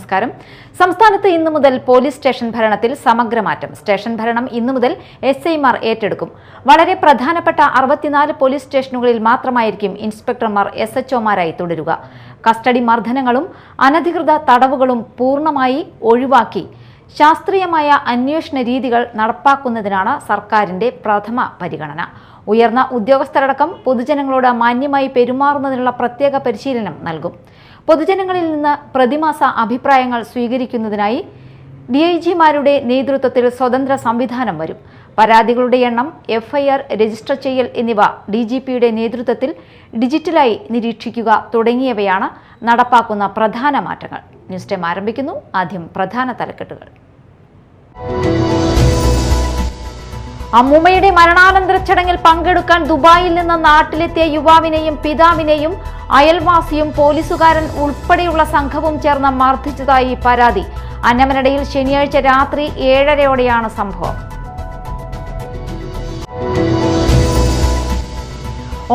നമസ്കാരം. സംസ്ഥാനത്ത് ഇന്നു മുതൽ പോലീസ് സ്റ്റേഷൻ ഭരണത്തിൽ സമഗ്രമാറ്റം. സ്റ്റേഷൻ ഭരണം ഇന്നു മുതൽ SI-മാർ ഏറ്റെടുക്കും. വളരെ പ്രധാനപ്പെട്ട 64 പോലീസ് സ്റ്റേഷനുകളിൽ മാത്രമായിരിക്കും ഇൻസ്പെക്ടർമാർ SHO-മാരായി തുടരുക. കസ്റ്റഡി മർദ്ദനങ്ങളും അനധികൃത തടവുകളും പൂർണ്ണമായി ഒഴിവാക്കി ശാസ്ത്രീയമായ അന്വേഷണ രീതികൾ നടപ്പാക്കുന്നതിനാണ് സർക്കാരിന്റെ പ്രഥമ പരിഗണന. ഉയർന്ന ഉദ്യോഗസ്ഥരടക്കം പൊതുജനങ്ങളോട് മാന്യമായി പെരുമാറുന്നതിനുള്ള പ്രത്യേക പരിശീലനം നൽകും. പൊതുജനങ്ങളിൽ നിന്ന് പ്രതിമാസ അഭിപ്രായങ്ങൾ സ്വീകരിക്കുന്നതിനായി DIG-മാരുടെ നേതൃത്വത്തിൽ സ്വതന്ത്ര സംവിധാനം വരും. പരാതികളുടെ എണ്ണം, FIR രജിസ്റ്റർ ചെയ്യൽ എന്നിവ DGP-യുടെ നേതൃത്വത്തിൽ ഡിജിറ്റലായി നിരീക്ഷിക്കുക തുടങ്ങിയവയാണ് നടപ്പാക്കുന്ന പ്രധാന മാറ്റങ്ങൾ. ന്യൂസ് ടൈം ആരംഭിക്കുന്നു. ആദ്യം പ്രധാന തലക്കെട്ടുകൾ. അമ്മൂമ്മയുടെ മരണാനന്തര ചടങ്ങിൽ പങ്കെടുക്കാൻ ദുബായിൽ നിന്ന് നാട്ടിലെത്തിയ യുവാവിനെയും പിതാവിനെയും അയൽവാസിയും പോലീസുകാരൻ ഉൾപ്പെടെയുള്ള സംഘവും ചേർന്ന് മർദ്ദിച്ചതായി പരാതി. അന്നമനടയിൽ ശനിയാഴ്ച രാത്രി 7:30-ഓടെയാണ് സംഭവം.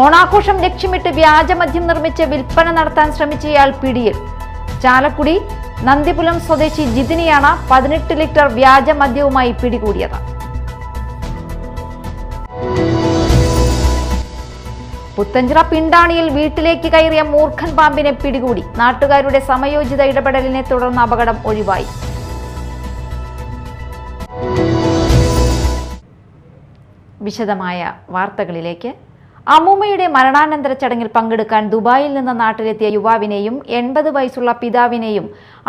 ഓണാഘോഷം ലക്ഷ്യമിട്ട് വ്യാജമദ്യം നിർമ്മിച്ച് വിൽപ്പന നടത്താൻ ശ്രമിച്ചയാൾ പിടിയിൽ. ചാലക്കുടി നന്ദിപുലം സ്വദേശി ജിതിനെയാണ് 18 ലിറ്റർ വ്യാജമദ്യവുമായി പിടികൂടിയത്. പുത്തഞ്ചിറ പിണ്ടാണിയിൽ വീട്ടിലേക്ക് കയറിയ മൂർഖൻ പാമ്പിനെ പിടികൂടി. നാട്ടുകാരുടെ സമയോചിത ഇടപെടലിനെ തുടർന്ന് അപകടം ഒഴിവായി. വിശദമായ വാർത്തകളിലേക്ക്. അമ്മൂമ്മയുടെ മരണാനന്തര ചടങ്ങിൽ പങ്കെടുക്കാൻ ദുബായിൽ നിന്ന് നാട്ടിലെത്തിയ യുവാവിനെയും 80 വയസ്സുള്ള പിതാവിനെയും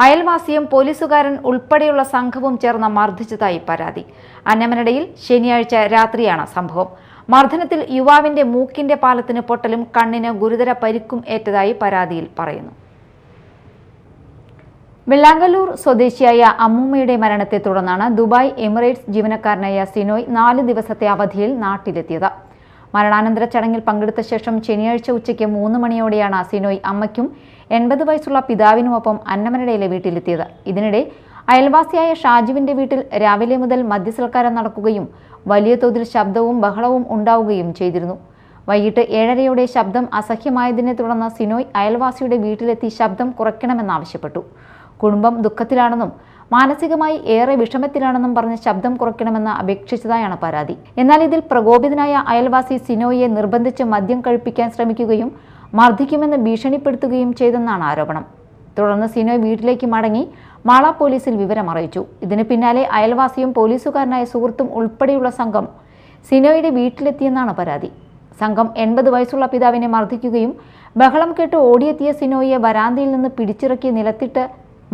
അയൽവാസിയും പോലീസുകാരൻ ഉൾപ്പെടെയുള്ള സംഘവും ചേർന്ന് മർദ്ദിച്ചതായി പരാതി. അന്നമനടയിൽ ശനിയാഴ്ച രാത്രിയാണ് സംഭവം. മർദ്ദനത്തിൽ യുവാവിന്റെ മൂക്കിന്റെ പാലത്തിന് പൊട്ടലും കണ്ണിന് ഗുരുതര പരിക്കും ഏറ്റതായി പരാതിയിൽ പറയുന്നു. വെള്ളാങ്കല്ലൂർ സ്വദേശിയായ അമ്മൂമ്മയുടെ മരണത്തെ തുടർന്നാണ് ദുബായ് എമിറേറ്റ്സ് ജീവനക്കാരനായ സിനോയ് 4 ദിവസത്തെ അവധിയിൽ നാട്ടിലെത്തിയത്. മരണാനന്തര ചടങ്ങിൽ പങ്കെടുത്ത ശേഷം ശനിയാഴ്ച ഉച്ചയ്ക്ക് 3 മണിയോടെയാണ് സിനോയ് അമ്മയ്ക്കും 80 വയസ്സുള്ള പിതാവിനുമൊപ്പം അന്നമനടയിലെ വീട്ടിലെത്തിയത്. ഇതിനിടെ അയൽവാസിയായ ഷാജുവിന്റെ വീട്ടിൽ രാവിലെ മുതൽ മദ്യസൽക്കാരം നടക്കുകയും വലിയ തോതിൽ ശബ്ദവും ബഹളവും ഉണ്ടാവുകയും ചെയ്തിരുന്നു. വൈകിട്ട് 7:30-ഓടെ ശബ്ദം അസഹ്യമായതിനെ തുടർന്ന് സിനോയ് അയൽവാസിയുടെ വീട്ടിലെത്തി ശബ്ദം കുറയ്ക്കണമെന്നാവശ്യപ്പെട്ടു. കുടുംബം ദുഃഖത്തിലാണെന്നും മാനസികമായി ഏറെ വിഷമത്തിലാണെന്നും പറഞ്ഞ് ശബ്ദം കുറയ്ക്കണമെന്ന് അപേക്ഷിച്ചതായാണ് പരാതി. എന്നാൽ ഇതിൽ പ്രകോപിതനായ അയൽവാസി സിനോയിയെ നിർബന്ധിച്ച് മദ്യം കഴിപ്പിക്കാൻ ശ്രമിക്കുകയും മർദ്ദിക്കുമെന്ന് ഭീഷണിപ്പെടുത്തുകയും ചെയ്തെന്നാണ് ആരോപണം. തുടർന്ന് സിനോയ് വീട്ടിലേക്ക് മടങ്ങി മാള പോലീസിൽ വിവരം അറിയിച്ചു. ഇതിന് പിന്നാലെ അയൽവാസിയും പോലീസുകാരനായ സുഹൃത്തും ഉൾപ്പെടെയുള്ള സംഘം സിനോയുടെ വീട്ടിലെത്തിയെന്നാണ് പരാതി. സംഘം 80 വയസ്സുള്ള പിതാവിനെ മർദ്ദിക്കുകയും ബഹളം കേട്ട് ഓടിയെത്തിയ സിനോയെ വരാന്തയിൽ നിന്ന് പിടിച്ചിറക്കി നിലത്തിട്ട്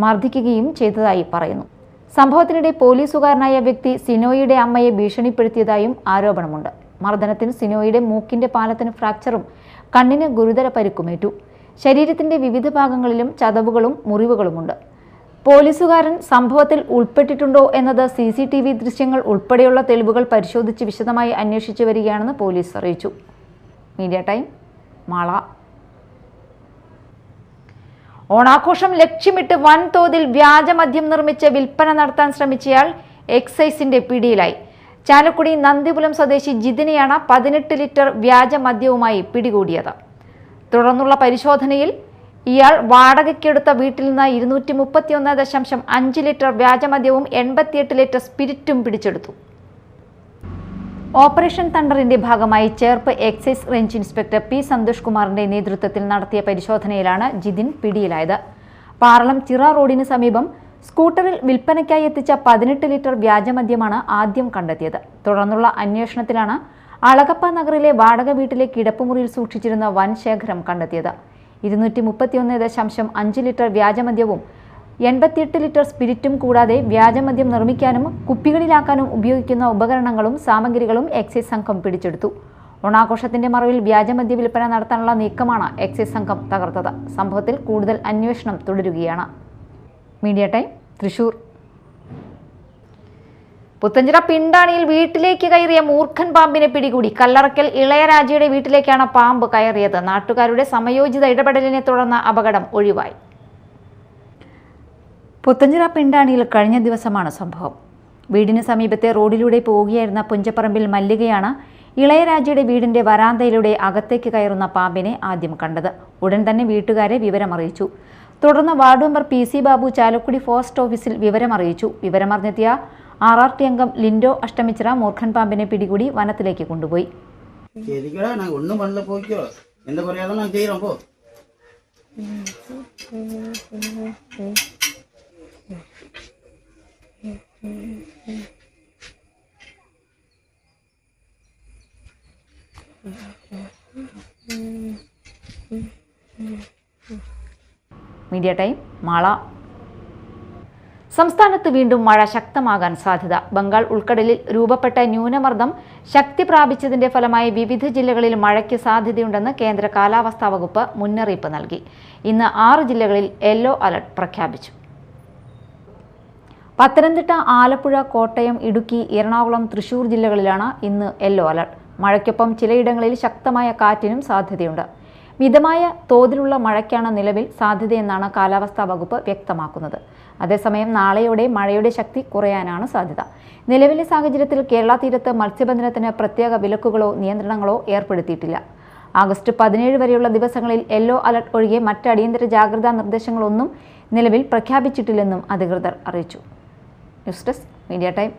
മർദ്ദിക്കുകയും ചെയ്തതായി പറയുന്നു. സംഭവത്തിനിടെ പോലീസുകാരനായ വ്യക്തി സിനോയുടെ അമ്മയെ ഭീഷണിപ്പെടുത്തിയതായും ആരോപണമുണ്ട്. മർദ്ദനത്തിൽ സിനോയുടെ മൂക്കിന്റെ പാലത്തിന് ഫ്രാക്ചറും കണ്ണിന് ഗുരുതര പരിക്കുമേറ്റു. ശരീരത്തിന്റെ വിവിധ ഭാഗങ്ങളിലും ചതവുകളും മുറിവുകളുമുണ്ട്. പോലീസുകാരൻ സംഭവത്തിൽ ഉൾപ്പെട്ടിട്ടുണ്ടോ എന്നത് CCTV ദൃശ്യങ്ങൾ ഉൾപ്പെടെയുള്ള തെളിവുകൾ പരിശോധിച്ച് വിശദമായി അന്വേഷിച്ചു വരികയാണെന്ന് പോലീസ് അറിയിച്ചു. Media time, Mala. ഓണാഘോഷം ലക്ഷ്യമിട്ട് വൻതോതിൽ വ്യാജമദ്യം നിർമ്മിച്ച് വിൽപ്പന നടത്താൻ ശ്രമിച്ചയാൾ എക്സൈസിന്റെ പിടിയിലായി. ചാലക്കുടി നന്ദിപുലം സ്വദേശി ജിതിനെയാണ് 18 ലിറ്റർ വ്യാജമദ്യവുമായി പിടികൂടിയത്. തുടർന്നുള്ള പരിശോധനയിൽ ഇയാൾ വാടകയ്ക്കെടുത്ത വീട്ടിൽ നിന്ന് 231.5 ലിറ്റർ വ്യാജമദ്യവും 88 ലിറ്റർ സ്പിരിറ്റും പിടിച്ചെടുത്തു. ഓപ്പറേഷൻ തണ്ടറിന്റെ ഭാഗമായി Cherpu excise range inspector P. Santhosh കുമാറിന്റെ നേതൃത്വത്തിൽ നടത്തിയ പരിശോധനയിലാണ് ജിതിൻ പിടിയിലായത്. പാറളം ചിറ റോഡിന് സമീപം സ്കൂട്ടറിൽ വിൽപ്പനയ്ക്കായി എത്തിച്ച 18 ലിറ്റർ വ്യാജമദ്യമാണ് ആദ്യം കണ്ടെത്തിയത്. തുടർന്നുള്ള അന്വേഷണത്തിലാണ് അളകപ്പ നഗറിലെ വാടക വീട്ടിലെ കിടപ്പുമുറിയിൽ സൂക്ഷിച്ചിരുന്ന വൻ ശേഖരം കണ്ടെത്തിയത്. 231.5 ലിറ്റർ വ്യാജമദ്യവും 88 ലിറ്റർ സ്പിരിറ്റും കൂടാതെ വ്യാജമദ്യം നിർമ്മിക്കാനും കുപ്പികളിലാക്കാനും ഉപയോഗിക്കുന്ന ഉപകരണങ്ങളും സാമഗ്രികളും എക്സൈസ് സംഘം പിടിച്ചെടുത്തു. ഓണാഘോഷത്തിന്റെ മറവിൽ വ്യാജമദ്യ വിൽപ്പന നടത്താനുള്ള നീക്കമാണ് എക്സൈസ് സംഘം തകർത്തത്. സംഭവത്തിൽ കൂടുതൽ അന്വേഷണം തുടരുകയാണ്. Media time, Thrissur. പുത്തഞ്ചിറ പിണ്ടാണിയിൽ വീട്ടിലേക്ക് കയറിയ മൂർഖൻ പാമ്പിനെ പിടികൂടി. കല്ലറക്കൽ ഇളയരാജയുടെ വീട്ടിലേക്കാണ് പാമ്പ് കയറിയത്. നാട്ടുകാരുടെ സമയോചിത ഇടപെടലിനെ തുടർന്ന് അപകടം ഒഴിവായി. പുത്തഞ്ചിറ പിണ്ടാണിയിൽ കഴിഞ്ഞ ദിവസമാണ് സംഭവം. വീടിന് സമീപത്തെ റോഡിലൂടെ പോവുകയായിരുന്ന പുഞ്ചപ്പറമ്പിൽ മല്ലികയാണ് ഇളയരാജയുടെ വീടിന്റെ വരാന്തയിലൂടെ അകത്തേക്ക് കയറുന്ന പാമ്പിനെ ആദ്യം കണ്ടത്. ഉടൻ തന്നെ വീട്ടുകാരെ വിവരമറിയിച്ചു. തുടർന്ന് ward member PC Babu Chalakudy post ഓഫീസിൽ വിവരമറിയിച്ചു. വിവരമറിഞ്ഞെത്തിയ RRT അംഗം ലിൻഡോ അഷ്ടമിച്ചിറ മൂർഖൻ പാമ്പിനെ പിടികൂടി വനത്തിലേക്ക് കൊണ്ടുപോയി. Media time Mala. സംസ്ഥാനത്ത് വീണ്ടും മഴ ശക്തമാകാൻ സാധ്യത. ബംഗാൾ ഉൾക്കടലിൽ രൂപപ്പെട്ട ന്യൂനമർദ്ദം ശക്തി പ്രാപിച്ചതിന്റെ ഫലമായി വിവിധ ജില്ലകളിൽ മഴയ്ക്ക് സാധ്യതയുണ്ടെന്ന് കേന്ദ്ര കാലാവസ്ഥാ വകുപ്പ് മുന്നറിയിപ്പ് നൽകി. ഇന്ന് 6 ജില്ലകളിൽ യെല്ലോ അലർട്ട് പ്രഖ്യാപിച്ചു. പത്തനംതിട്ട, ആലപ്പുഴ, കോട്ടയം, ഇടുക്കി, എറണാകുളം, തൃശൂർ ജില്ലകളിലാണ് ഇന്ന് യെല്ലോ അലർട്ട്. മഴയ്ക്കൊപ്പം ചിലയിടങ്ങളിൽ ശക്തമായ കാറ്റിനും സാധ്യതയുണ്ട്. മിതമായ തോതിലുള്ള മഴയ്ക്കാണ് നിലവിൽ സാധ്യതയെന്നാണ് കാലാവസ്ഥാ വകുപ്പ് വ്യക്തമാക്കുന്നത്. അതേസമയം നാളെയോടെ മഴയുടെ ശക്തി കുറയാനാണ് സാധ്യത. നിലവിലെ സാഹചര്യത്തിൽ കേരള തീരത്ത് മത്സ്യബന്ധനത്തിന് പ്രത്യേക വിലക്കുകളോ നിയന്ത്രണങ്ങളോ ഏർപ്പെടുത്തിയിട്ടില്ല. ആഗസ്റ്റ് 17 വരെയുള്ള ദിവസങ്ങളിൽ യെല്ലോ അലർട്ട് ഒഴികെ മറ്റ് അടിയന്തര ജാഗ്രതാ നിർദ്ദേശങ്ങളൊന്നും നിലവിൽ പ്രഖ്യാപിച്ചിട്ടില്ലെന്നും അധികൃതർ അറിയിച്ചു. News desk media time.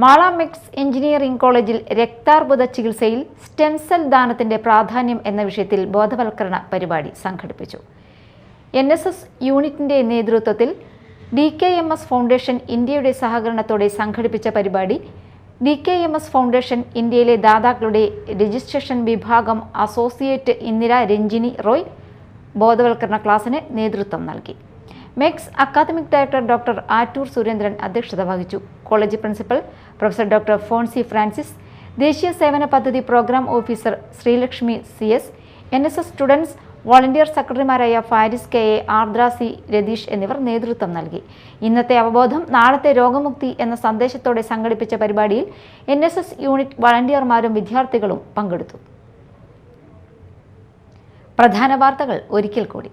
Mala മെക്സ് എഞ്ചിനീയറിംഗ് കോളേജിൽ രക്താർബുദ ചികിത്സയിൽ സ്റ്റെം സെൽ ദാനത്തിന്റെ പ്രാധാന്യം എന്ന വിഷയത്തിൽ ബോധവൽക്കരണ പരിപാടി സംഘടിപ്പിച്ചു. NSS യൂണിറ്റിന്റെ നേതൃത്വത്തിൽ DKMS ഫൗണ്ടേഷൻ ഇന്ത്യയുടെ സഹകരണത്തോടെ സംഘടിപ്പിച്ച പരിപാടി DKMS ഫൗണ്ടേഷൻ ഇന്ത്യയിലെ ദാതാക്കളുടെ രജിസ്ട്രേഷൻ വിഭാഗം അസോസിയേറ്റ് ഇന്ദിര രഞ്ജിനി റോയ് ബോധവൽക്കരണ ക്ലാസിന് നേതൃത്വം നൽകി. മെക്സ് academic director doctor Attoor Surendran അധ്യക്ഷത വഹിച്ചു. College principal professor doctor Fonsy Francis, ദേശീയ സേവന പദ്ധതി program officer Sreelakshmi CS, NSS students volunteer സെക്രട്ടറിമാരായ ഫാരിസ് KA, ആർദ്ര C, രതീഷ് എന്നിവർ നേതൃത്വം നൽകി. ഇന്നത്തെ അവബോധം നാളത്തെ രോഗമുക്തി എന്ന സന്ദേശത്തോടെ സംഘടിപ്പിച്ച പരിപാടിയിൽ NSS യൂണിറ്റ് വളണ്ടിയർമാരും വിദ്യാർത്ഥികളും പങ്കെടുത്തു. പ്രധാന വാർത്തകൾ ഒരിക്കൽ കൂടി.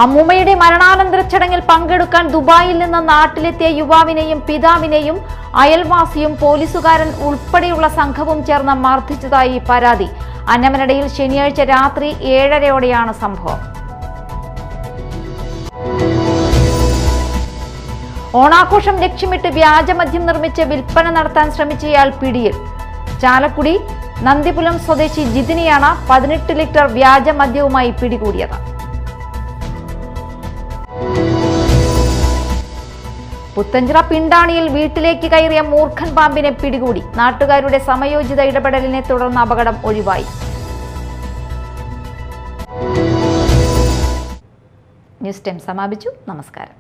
അമ്മൂമ്മയുടെ മരണാനന്തര ചടങ്ങിൽ പങ്കെടുക്കാൻ ദുബായിൽ നിന്ന് നാട്ടിലെത്തിയ യുവാവിനെയും പിതാവിനെയും അയൽവാസിയും പോലീസുകാരൻ ഉൾപ്പെടെയുള്ള സംഘവും ചേർന്ന് മർദ്ദിച്ചതായി പരാതി. അന്നമനടയിൽ ശനിയാഴ്ച രാത്രി 7:30യോടെയാണ് സംഭവം. ഓണാഘോഷം ലക്ഷ്യമിട്ട് വ്യാജമദ്യം നിർമ്മിച്ച് വിൽപ്പന നടത്താൻ ശ്രമിച്ചയാൾ പിടിയിൽ. ചാലക്കുടി നന്ദിപുലം സ്വദേശി ജിതിനെയാണ് 18 ലിറ്റർ വ്യാജമദ്യവുമായി പിടികൂടിയത്. പുത്തഞ്ചിറ പിണ്ടാണിയിൽ വീട്ടിലേക്ക് കയറിയ മൂർഖൻ പാമ്പിനെ പിടികൂടി. നാട്ടുകാരുടെ സമയോചിത ഇടപെടലിനെ തുടർന്ന് അപകടം ഒഴിവായി. ന്യൂസ് ടൈം സമാപിച്ചു. നമസ്കാരം.